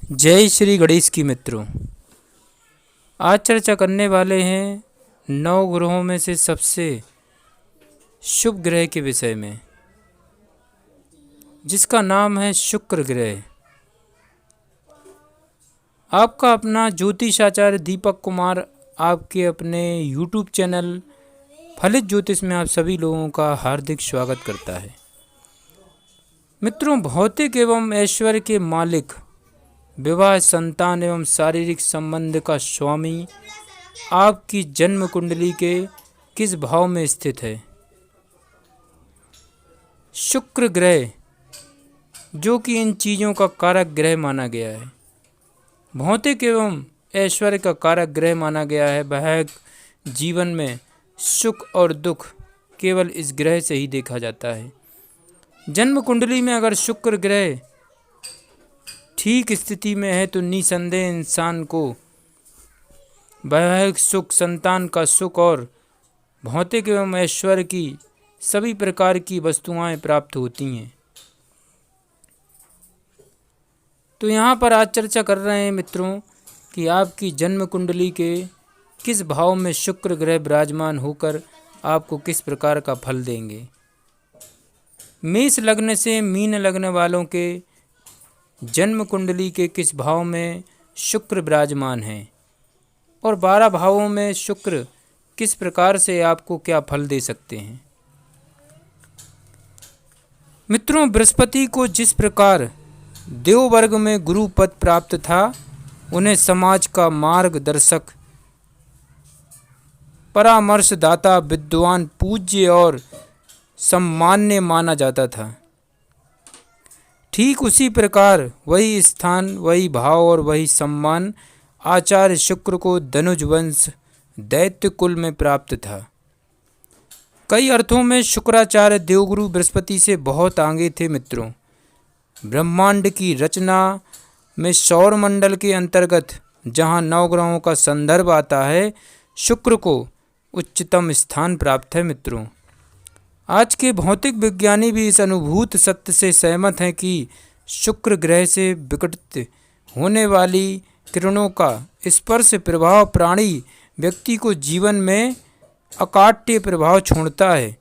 जय श्री गणेश की मित्रों। आज चर्चा करने वाले हैं 9 ग्रहों में से सबसे शुभ ग्रह के विषय में, जिसका नाम है शुक्र ग्रह। आपका अपना ज्योतिषाचार्य दीपक कुमार आपके अपने YouTube चैनल फलित ज्योतिष में आप सभी लोगों का हार्दिक स्वागत करता है। मित्रों, भौतिक एवं ऐश्वर्य के मालिक, विवाह, संतान एवं शारीरिक संबंध का स्वामी आपकी जन्म कुंडली के किस भाव में स्थित है? शुक्र ग्रह, जो कि इन चीज़ों का कारक ग्रह माना गया है, भौतिक एवं ऐश्वर्य का कारक ग्रह माना गया है, वह जीवन में सुख और दुख केवल इस ग्रह से ही देखा जाता है। जन्म कुंडली में अगर शुक्र ग्रह ठीक स्थिति में है तो निसंदेह इंसान को वैवाहिक सुख, संतान का सुख और भौतिक एवं ऐश्वर्य की सभी प्रकार की वस्तुएं प्राप्त होती हैं। तो यहाँ पर आज चर्चा कर रहे हैं मित्रों कि आपकी जन्म कुंडली के किस भाव में शुक्र ग्रह विराजमान होकर आपको किस प्रकार का फल देंगे। मेष लग्न से मीन लग्न वालों के जन्म कुंडली के किस भाव में शुक्र विराजमान है और 12 भावों में शुक्र किस प्रकार से आपको क्या फल दे सकते हैं। मित्रों, बृहस्पति को जिस प्रकार देववर्ग में गुरु पद प्राप्त था, उन्हें समाज का मार्गदर्शक, परामर्शदाता, विद्वान, पूज्य और सम्मान्य माना जाता था। ठीक उसी प्रकार वही स्थान, वही भाव और वही सम्मान आचार्य शुक्र को धनुज वंश दैत्य कुल में प्राप्त था। कई अर्थों में शुक्राचार्य देवगुरु बृहस्पति से बहुत आगे थे। मित्रों, ब्रह्मांड की रचना में सौर मंडल के अंतर्गत जहाँ 9 ग्रहों का संदर्भ आता है, शुक्र को उच्चतम स्थान प्राप्त है। मित्रों, आज के भौतिक विज्ञानी भी इस अनुभूत सत्य से सहमत हैं कि शुक्र ग्रह से विकटित होने वाली किरणों का स्पर्श प्रभाव प्राणी व्यक्ति को जीवन में अकाट्य प्रभाव छोड़ता है।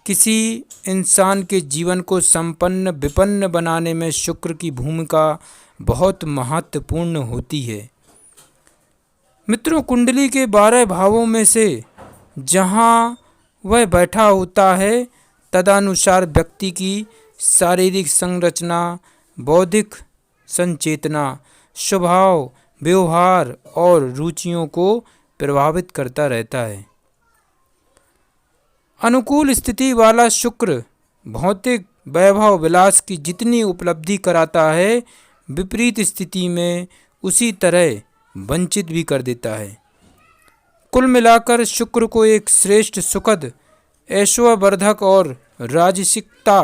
किसी इंसान के जीवन को संपन्न विपन्न बनाने में शुक्र की भूमिका बहुत महत्वपूर्ण होती है। मित्रों, कुंडली के 12 भावों में से जहाँ वह बैठा होता है, तदनुसार व्यक्ति की शारीरिक संरचना, बौद्धिक संचेतना, स्वभाव, व्यवहार और रुचियों को प्रभावित करता रहता है। अनुकूल स्थिति वाला शुक्र भौतिक वैभव विलास की जितनी उपलब्धि कराता है, विपरीत स्थिति में उसी तरह वंचित भी कर देता है। कुल मिलाकर शुक्र को एक श्रेष्ठ, सुखद, ऐश्वर्यवर्धक और राजसिकता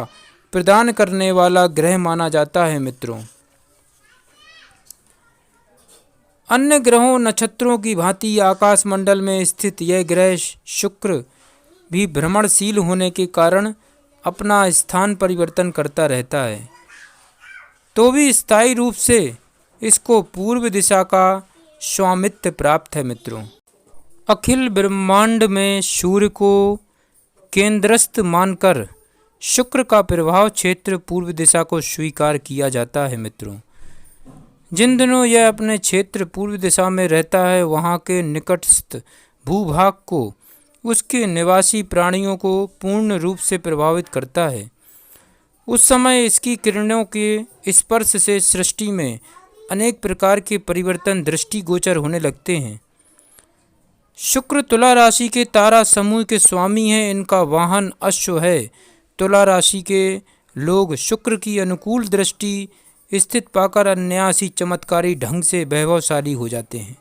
प्रदान करने वाला ग्रह माना जाता है। मित्रों, अन्य ग्रहों, नक्षत्रों की भांति आकाश मंडल में स्थित यह ग्रह शुक्र भी भ्रमणशील होने के कारण अपना स्थान परिवर्तन करता रहता है, तो भी स्थायी रूप से इसको पूर्व दिशा का स्वामित्व प्राप्त है। मित्रों, अखिल ब्रह्मांड में सूर्य को केंद्रस्थ मानकर शुक्र का प्रभाव क्षेत्र पूर्व दिशा को स्वीकार किया जाता है। मित्रों, जिन दिनों यह अपने क्षेत्र पूर्व दिशा में रहता है, वहाँ के निकटस्थ भूभाग को, उसके निवासी प्राणियों को पूर्ण रूप से प्रभावित करता है। उस समय इसकी किरणों के स्पर्श से सृष्टि में अनेक प्रकार के परिवर्तन दृष्टिगोचर होने लगते हैं। शुक्र तुला राशि के तारा समूह के स्वामी हैं। इनका वाहन अश्व है। तुला राशि के लोग शुक्र की अनुकूल दृष्टि स्थित पाकर अन्यासी चमत्कारी ढंग से वैभवशाली हो जाते हैं।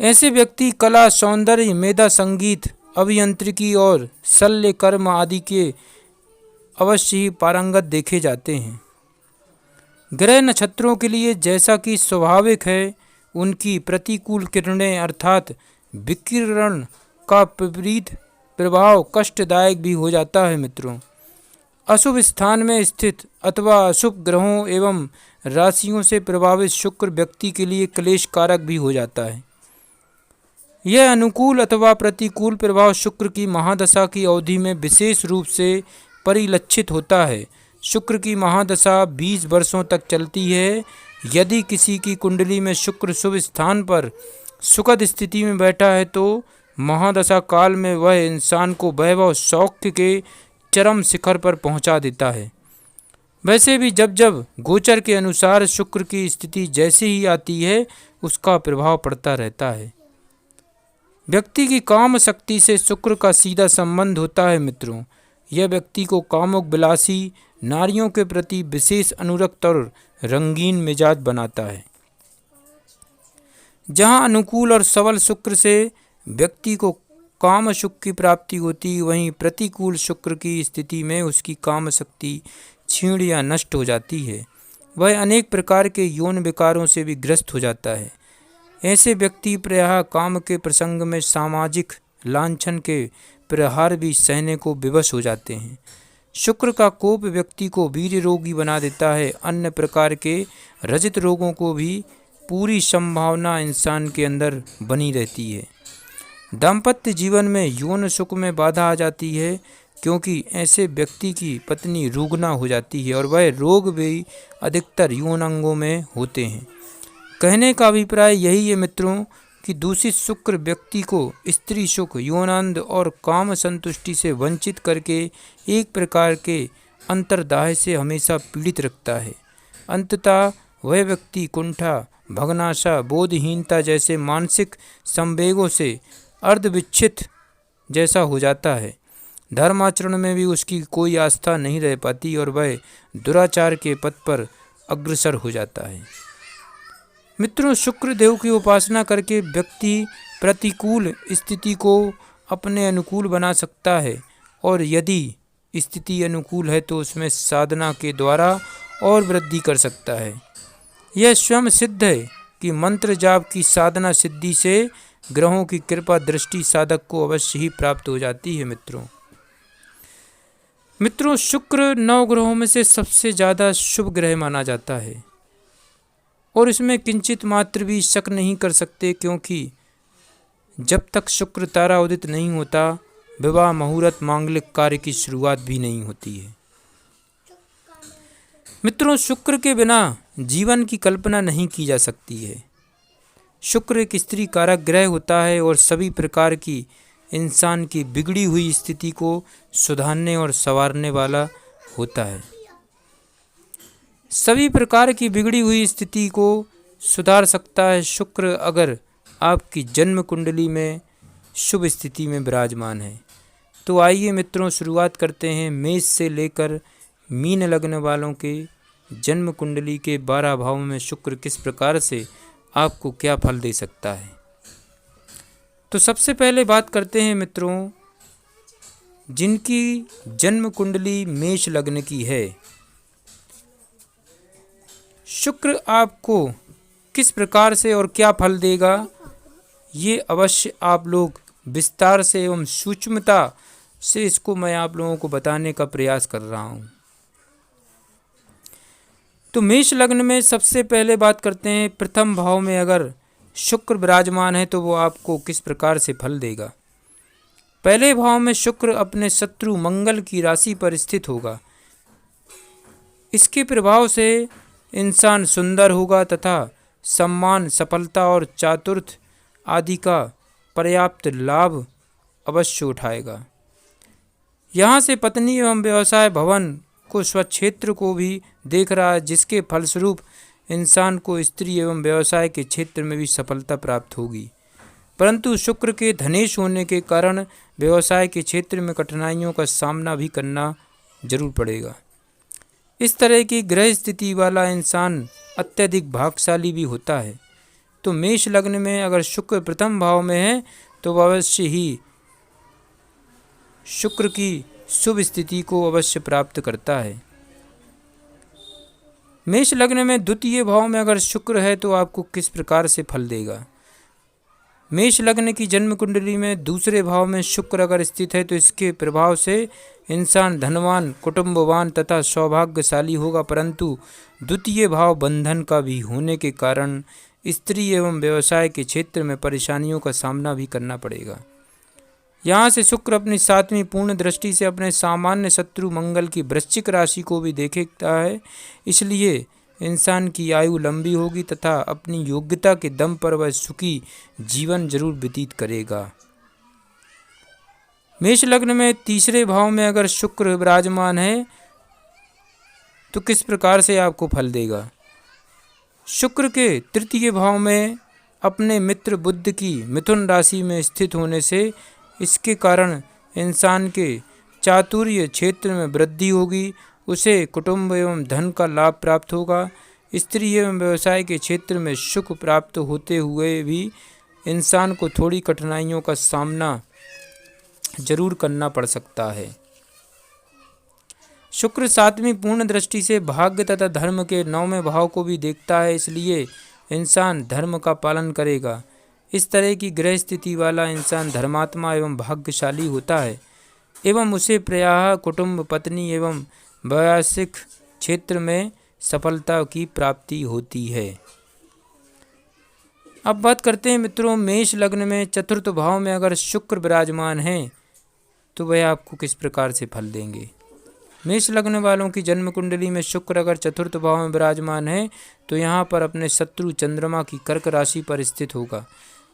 ऐसे व्यक्ति कला, सौंदर्य, मेधा, संगीत, अभियांत्रिकी और शल्य कर्म आदि के अवश्य ही पारंगत देखे जाते हैं। ग्रह नक्षत्रों के लिए जैसा कि स्वाभाविक है, उनकी प्रतिकूल किरणें अर्थात विकिरण का विपरीत प्रभाव कष्टदायक भी हो जाता है। मित्रों, अशुभ स्थान में स्थित अथवा अशुभ ग्रहों एवं राशियों से प्रभावित शुक्र व्यक्ति के लिए क्लेश कारक भी हो जाता है। यह अनुकूल अथवा प्रतिकूल प्रभाव शुक्र की महादशा की अवधि में विशेष रूप से परिलक्षित होता है। शुक्र की महादशा 20 वर्षों तक चलती है। यदि किसी की कुंडली में शुक्र शुभ स्थान पर सुखद स्थिति में बैठा है तो महादशा काल में वह इंसान को वैभव सौख्य के चरम शिखर पर पहुंचा देता है। वैसे भी जब जब गोचर के अनुसार शुक्र की स्थिति जैसी ही आती है उसका प्रभाव पड़ता रहता है। व्यक्ति की काम शक्ति से शुक्र का सीधा संबंध होता है मित्रों। यह व्यक्ति को कामुक विलासी नारियों के प्रति विशेष अनुरक्त और रंगीन मिजाज बनाता है। जहाँ अनुकूल और सबल शुक्र से व्यक्ति को काम सुख की प्राप्ति होती, वहीं प्रतिकूल शुक्र की स्थिति में उसकी काम शक्ति क्षीण या नष्ट हो जाती है। वह अनेक प्रकार के यौन विकारों से भी ग्रस्त हो जाता है। ऐसे व्यक्ति प्रायः काम के प्रसंग में सामाजिक लांछन के प्रहार भी सहने को विवश हो जाते हैं। शुक्र का कोप व्यक्ति को वीर्य रोगी बना देता है। अन्य प्रकार के रजित रोगों को भी पूरी संभावना इंसान के अंदर बनी रहती है। दाम्पत्य जीवन में यौन सुख में बाधा आ जाती है, क्योंकि ऐसे व्यक्ति की पत्नी रुग्ना हो जाती है और वह रोग भी अधिकतर यौन अंगों में होते हैं। कहने का अभिप्राय यही है मित्रों कि दूषित शुक्र व्यक्ति को स्त्री सुख, यौनानंद और काम संतुष्टि से वंचित करके एक प्रकार के अंतर्दाह से हमेशा पीड़ित रखता है। अंततः वह व्यक्ति कुंठा, भग्नाशा, बोधहीनता जैसे मानसिक संवेगों से अर्धविच्छित जैसा हो जाता है। धर्माचरण में भी उसकी कोई आस्था नहीं रह पाती और वह दुराचार के पथ पर अग्रसर हो जाता है। मित्रों, शुक्र देव की उपासना करके व्यक्ति प्रतिकूल स्थिति को अपने अनुकूल बना सकता है और यदि स्थिति अनुकूल है तो उसमें साधना के द्वारा और वृद्धि कर सकता है। यह स्वयं सिद्ध है कि मंत्र जाप की साधना सिद्धि से ग्रहों की कृपा दृष्टि साधक को अवश्य ही प्राप्त हो जाती है। मित्रों, शुक्र 9 ग्रहों में से सबसे ज़्यादा शुभ ग्रह माना जाता है और इसमें किंचित मात्र भी शक नहीं कर सकते, क्योंकि जब तक शुक्र तारा उदित नहीं होता विवाह मुहूर्त मांगलिक कार्य की शुरुआत भी नहीं होती है। मित्रों, शुक्र के बिना जीवन की कल्पना नहीं की जा सकती है। शुक्र एक स्त्री कारक ग्रह होता है और सभी प्रकार की इंसान की बिगड़ी हुई स्थिति को सुधारने और संवारने वाला होता है। सभी प्रकार की बिगड़ी हुई स्थिति को सुधार सकता है शुक्र अगर आपकी जन्म कुंडली में शुभ स्थिति में विराजमान है। तो आइए मित्रों, शुरुआत करते हैं मेष से लेकर मीन लग्न वालों के जन्म कुंडली के 12 भावों में शुक्र किस प्रकार से आपको क्या फल दे सकता है। तो सबसे पहले बात करते हैं मित्रों, जिनकी जन्म कुंडली मेष लग्न की है, शुक्र आपको किस प्रकार से और क्या फल देगा, ये अवश्य आप लोग विस्तार से एवं सूक्ष्मता से इसको मैं आप लोगों को बताने का प्रयास कर रहा हूँ। तो मेष लग्न में सबसे पहले बात करते हैं, प्रथम भाव में अगर शुक्र विराजमान है तो वो आपको किस प्रकार से फल देगा। पहले भाव में शुक्र अपने शत्रु मंगल की राशि पर स्थित होगा। इसके प्रभाव से इंसान सुंदर होगा तथा सम्मान, सफलता और चातुर्थ आदि का पर्याप्त लाभ अवश्य उठाएगा। यहाँ से पत्नी एवं व्यवसाय भवन को स्वक्षेत्र को भी देख रहा है, जिसके फलस्वरूप इंसान को स्त्री एवं व्यवसाय के क्षेत्र में भी सफलता प्राप्त होगी। परंतु शुक्र के धनेश होने के कारण व्यवसाय के क्षेत्र में कठिनाइयों का सामना भी करना जरूर पड़ेगा। इस तरह की ग्रह स्थिति वाला इंसान अत्यधिक भाग्यशाली भी होता है। तो मेष लग्न में अगर शुक्र प्रथम भाव में है तो अवश्य ही शुक्र की शुभ स्थिति को अवश्य प्राप्त करता है। मेष लग्न में द्वितीय भाव में अगर शुक्र है तो आपको किस प्रकार से फल देगा। मेष लग्न की जन्म कुंडली में दूसरे भाव में शुक्र अगर स्थित है तो इसके प्रभाव से इंसान धनवान, कुटुंबवान तथा सौभाग्यशाली होगा, परंतु द्वितीय भाव बंधन का भी होने के कारण स्त्री एवं व्यवसाय के क्षेत्र में परेशानियों का सामना भी करना पड़ेगा। यहाँ से शुक्र अपनी 7वीं पूर्ण दृष्टि से अपने सामान्य शत्रु मंगल की वृश्चिक राशि को भी देखता है, इसलिए इंसान की आयु लंबी होगी तथा अपनी योग्यता के दम पर वह सुखी जीवन जरूर व्यतीत करेगा। मेष लग्न में तीसरे भाव में अगर शुक्र विराजमान है तो किस प्रकार से आपको फल देगा। शुक्र के तृतीय भाव में अपने मित्र बुध की मिथुन राशि में स्थित होने से इसके कारण इंसान के चातुर्य क्षेत्र में वृद्धि होगी, उसे कुटुंब एवं धन का लाभ प्राप्त होगा। स्त्री एवं व्यवसाय के क्षेत्र में सुख प्राप्त होते हुए भी इंसान को थोड़ी कठिनाइयों का सामना जरूर करना पड़ सकता है। शुक्र 7वीं पूर्ण दृष्टि से भाग्य तथा धर्म के 9वें भाव को भी देखता है, इसलिए इंसान धर्म का पालन करेगा। इस तरह की ग्रह स्थिति वाला इंसान धर्मात्मा एवं भाग्यशाली होता है एवं उसे प्रायः कुटुंब, पत्नी एवं वैवाहिक क्षेत्र में सफलता की प्राप्ति होती है। अब बात करते हैं मित्रों, मेष लग्न में चतुर्थ भाव में अगर शुक्र विराजमान है तो वह आपको किस प्रकार से फल देंगे। मेष लग्न वालों की जन्म कुंडली में शुक्र अगर चतुर्थ भाव में विराजमान है तो यहाँ पर अपने शत्रु चंद्रमा की कर्क राशि पर स्थित होगा।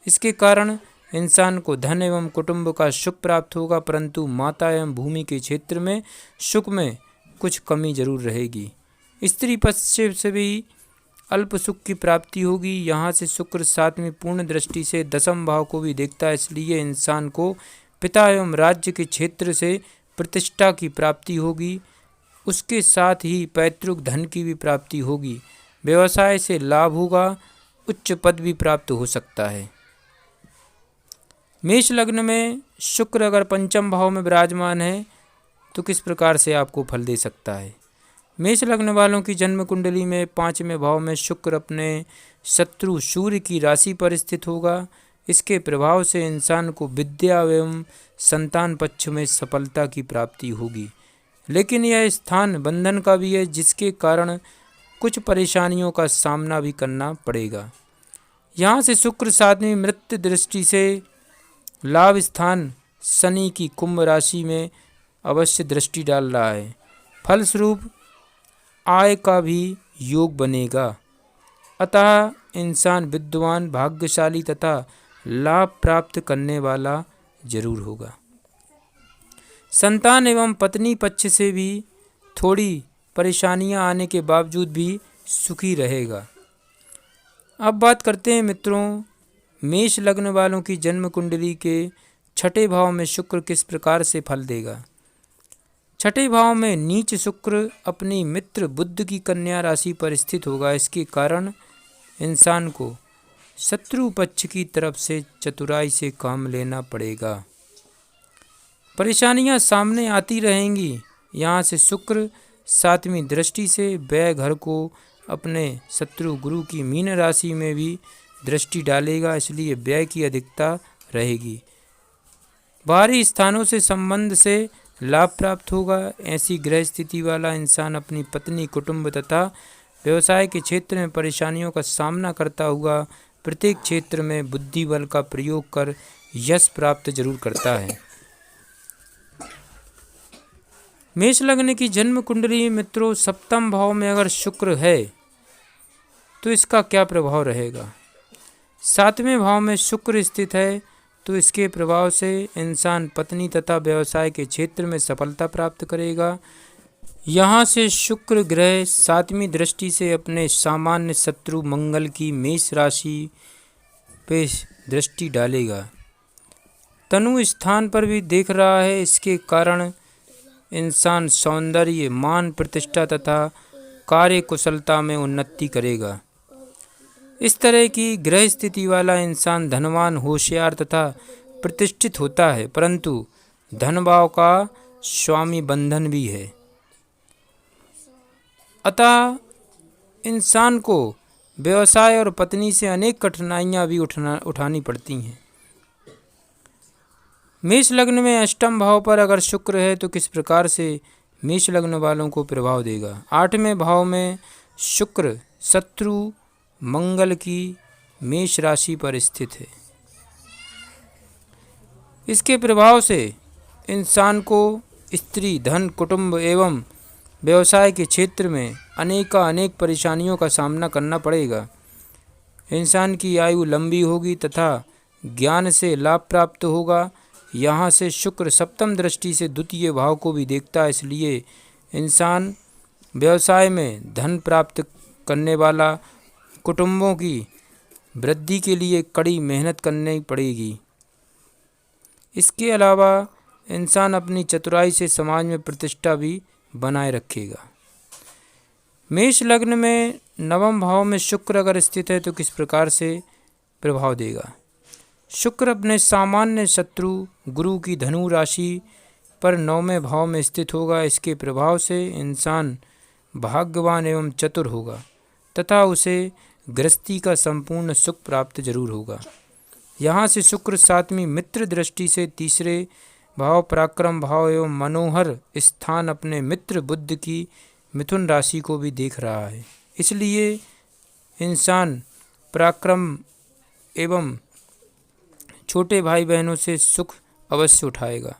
इसके कारण इंसान को धन एवं कुटुंब का सुख प्राप्त होगा, परंतु माता एवं भूमि के क्षेत्र में सुख में कुछ कमी जरूर रहेगी। स्त्री पक्ष से भी अल्प सुख की प्राप्ति होगी। यहाँ से शुक्र 7वीं पूर्ण दृष्टि से 10वें भाव को भी देखता है, इसलिए इंसान को पिता एवं राज्य के क्षेत्र से प्रतिष्ठा की प्राप्ति होगी। उसके साथ ही पैतृक धन की भी प्राप्ति होगी। व्यवसाय से लाभ होगा, उच्च पद भी प्राप्त हो सकता है। मेष लग्न में शुक्र अगर 5वें भाव में विराजमान है तो किस प्रकार से आपको फल दे सकता है। मेष लग्न वालों की जन्म कुंडली में 5वें भाव में शुक्र अपने शत्रु सूर्य की राशि पर स्थित होगा। इसके प्रभाव से इंसान को विद्या एवं संतान पक्ष में सफलता की प्राप्ति होगी, लेकिन यह स्थान बंधन का भी है, जिसके कारण कुछ परेशानियों का सामना भी करना पड़ेगा। यहाँ से शुक्र 7वीं मृत्यु दृष्टि से लाभ स्थान शनि की कुंभ राशि में अवश्य दृष्टि डाल रहा है। फलस्वरूप आय का भी योग बनेगा, अतः इंसान विद्वान, भाग्यशाली तथा लाभ प्राप्त करने वाला जरूर होगा। संतान एवं पत्नी पक्ष से भी थोड़ी परेशानियां आने के बावजूद भी सुखी रहेगा। अब बात करते हैं मित्रों, मेष लग्न वालों की जन्म कुंडली के 6ठे भाव में शुक्र किस प्रकार से फल देगा। 6ठे भाव में नीच शुक्र अपनी मित्र बुध की कन्या राशि पर स्थित होगा। इसके कारण इंसान को शत्रु पक्ष की तरफ से चतुराई से काम लेना पड़ेगा। परेशानियां सामने आती रहेंगी। यहाँ से शुक्र 7वीं दृष्टि से व्यय घर को अपने शत्रु गुरु की मीन राशि में भी दृष्टि डालेगा, इसलिए व्यय की अधिकता रहेगी। बाहरी स्थानों से संबंध से लाभ प्राप्त होगा। ऐसी ग्रह स्थिति वाला इंसान अपनी पत्नी, कुटुंब तथा व्यवसाय के क्षेत्र में परेशानियों का सामना करता हुआ प्रत्येक क्षेत्र में बुद्धि बल का प्रयोग कर यश प्राप्त जरूर करता है। मेष लग्न की जन्म कुंडली मित्रों 7वें भाव में अगर शुक्र है तो इसका क्या प्रभाव रहेगा। 7वें भाव में शुक्र स्थित है तो इसके प्रभाव से इंसान पत्नी तथा व्यवसाय के क्षेत्र में सफलता प्राप्त करेगा। यहाँ से शुक्र ग्रह 7वीं दृष्टि से अपने सामान्य शत्रु मंगल की मेष राशि पे दृष्टि डालेगा। तनु स्थान पर भी देख रहा है। इसके कारण इंसान सौंदर्य, मान, प्रतिष्ठा तथा कार्य कुशलता में उन्नति करेगा। इस तरह की ग्रह स्थिति वाला इंसान धनवान, होशियार तथा प्रतिष्ठित होता है, परंतु धनभाव का स्वामी बंधन भी है। अतः इंसान को व्यवसाय और पत्नी से अनेक कठिनाइयाँ भी उठानी पड़ती हैं। मेष लग्न में अष्टम भाव पर अगर शुक्र है तो किस प्रकार से मेष लग्न वालों को प्रभाव देगा। आठवें भाव में शुक्र शत्रु मंगल की मेष राशि पर स्थित है। इसके प्रभाव से इंसान को स्त्री, धन, कुटुंब एवं व्यवसाय के क्षेत्र में अनेक परेशानियों का सामना करना पड़ेगा। इंसान की आयु लंबी होगी तथा ज्ञान से लाभ प्राप्त होगा। यहाँ से शुक्र सप्तम दृष्टि से द्वितीय भाव को भी देखता है, इसलिए इंसान व्यवसाय में धन प्राप्त करने वाला, कुटुंबों की वृद्धि के लिए कड़ी मेहनत करनी पड़ेगी। इसके अलावा इंसान अपनी चतुराई से समाज में प्रतिष्ठा भी बनाए रखेगा। मेष लग्न में नवम भाव में शुक्र अगर स्थित है तो किस प्रकार से प्रभाव देगा। शुक्र अपने सामान्य शत्रु गुरु की धनु राशि पर नौवें भाव में स्थित होगा। इसके प्रभाव से इंसान भाग्यवान एवं चतुर होगा तथा उसे गृहस्थी का संपूर्ण सुख प्राप्त जरूर होगा। यहाँ से शुक्र सातवीं मित्र दृष्टि से तीसरे भाव पराक्रम भाव एवं मनोहर स्थान अपने मित्र बुध की मिथुन राशि को भी देख रहा है, इसलिए इंसान पराक्रम एवं छोटे भाई बहनों से सुख अवश्य उठाएगा।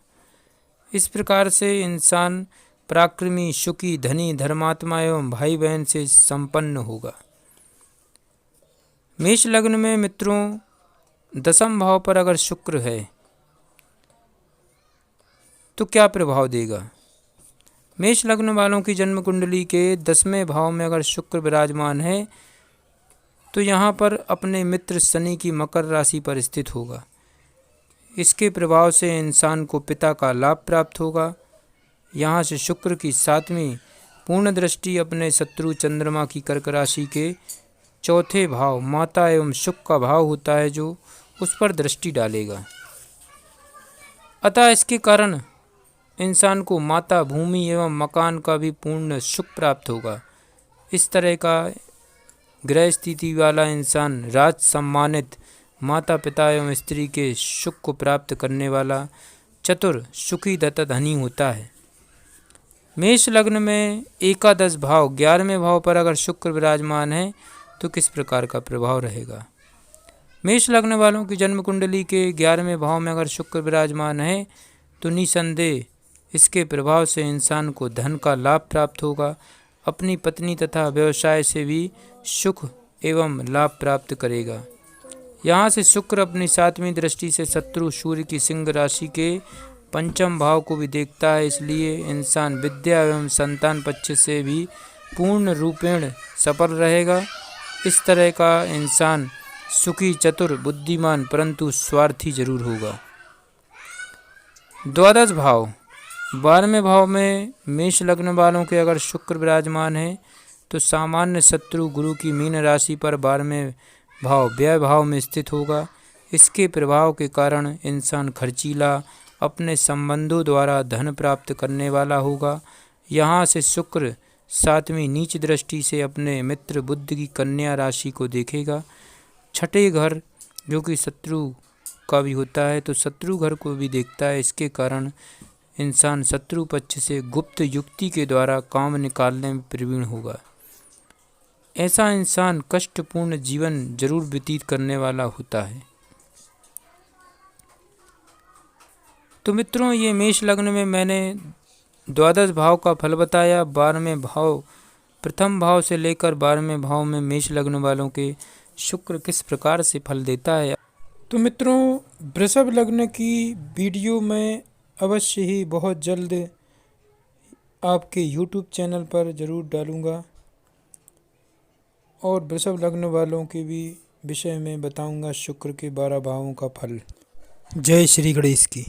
इस प्रकार से इंसान पराक्रमी, सुखी, धनी, धर्मात्मा एवं भाई बहन से संपन्न होगा। मेष लग्न में मित्रों दसम भाव पर अगर शुक्र है तो क्या प्रभाव देगा। मेष लग्न वालों की जन्म कुंडली के 10वें भाव में अगर शुक्र विराजमान है तो यहाँ पर अपने मित्र शनि की मकर राशि पर स्थित होगा। इसके प्रभाव से इंसान को पिता का लाभ प्राप्त होगा। यहाँ से शुक्र की 7वीं पूर्ण दृष्टि अपने शत्रु चंद्रमा की कर्क राशि के चौथे भाव माता एवं सुख का भाव होता है, जो उस पर दृष्टि डालेगा। अतः इसके कारण इंसान को माता, भूमि एवं मकान का भी पूर्ण सुख प्राप्त होगा। इस तरह का ग्रह स्थिति वाला इंसान राज सम्मानित, माता पिता एवं स्त्री के सुख को प्राप्त करने वाला, चतुर, सुखी तथा धनी होता है। मेष लग्न में एकादश भाव 11वें भाव पर अगर शुक्र विराजमान है तो किस प्रकार का प्रभाव रहेगा। मेष लग्न वालों की जन्म कुंडली के 11वें भाव में अगर शुक्र विराजमान है तो निसंदेह इसके प्रभाव से इंसान को धन का लाभ प्राप्त होगा। अपनी पत्नी तथा व्यवसाय से भी सुख एवं लाभ प्राप्त करेगा। यहाँ से शुक्र अपनी 7वीं दृष्टि से शत्रु सूर्य की सिंह राशि के 5म भाव को भी देखता है, इसलिए इंसान विद्या एवं संतान पक्ष से भी पूर्ण रूपेण सफल रहेगा। इस तरह का इंसान सुखी, चतुर, बुद्धिमान परंतु स्वार्थी जरूर होगा। द्वादश भाव 12वें भाव में मेष लग्न वालों के अगर शुक्र विराजमान है तो सामान्य शत्रु गुरु की मीन राशि पर 12वें भाव व्यय भाव में स्थित होगा। इसके प्रभाव के कारण इंसान खर्चीला, अपने संबंधों द्वारा धन प्राप्त करने वाला होगा। यहाँ से शुक्र 7वीं नीच दृष्टि से अपने मित्र बुध की कन्या राशि को देखेगा। छठे घर जो कि शत्रु का भी होता है तो शत्रु घर को भी देखता है। इसके कारण इंसान शत्रु पक्ष से गुप्त युक्ति के द्वारा काम निकालने में प्रवीण होगा। ऐसा इंसान कष्टपूर्ण जीवन जरूर व्यतीत करने वाला होता है। तो मित्रों, ये मेष लग्न में मैंने द्वादश भाव का फल बताया। 12वें भाव, प्रथम भाव से लेकर 12वें भाव में मेष लग्न वालों के शुक्र किस प्रकार से फल देता है। तो मित्रों, वृषभ लग्न की वीडियो मैं अवश्य ही बहुत जल्द आपके YouTube चैनल पर ज़रूर डालूँगा और वृषभ लग्न वालों के भी विषय में बताऊँगा शुक्र के 12 भावों का फल। जय श्री गणेश की।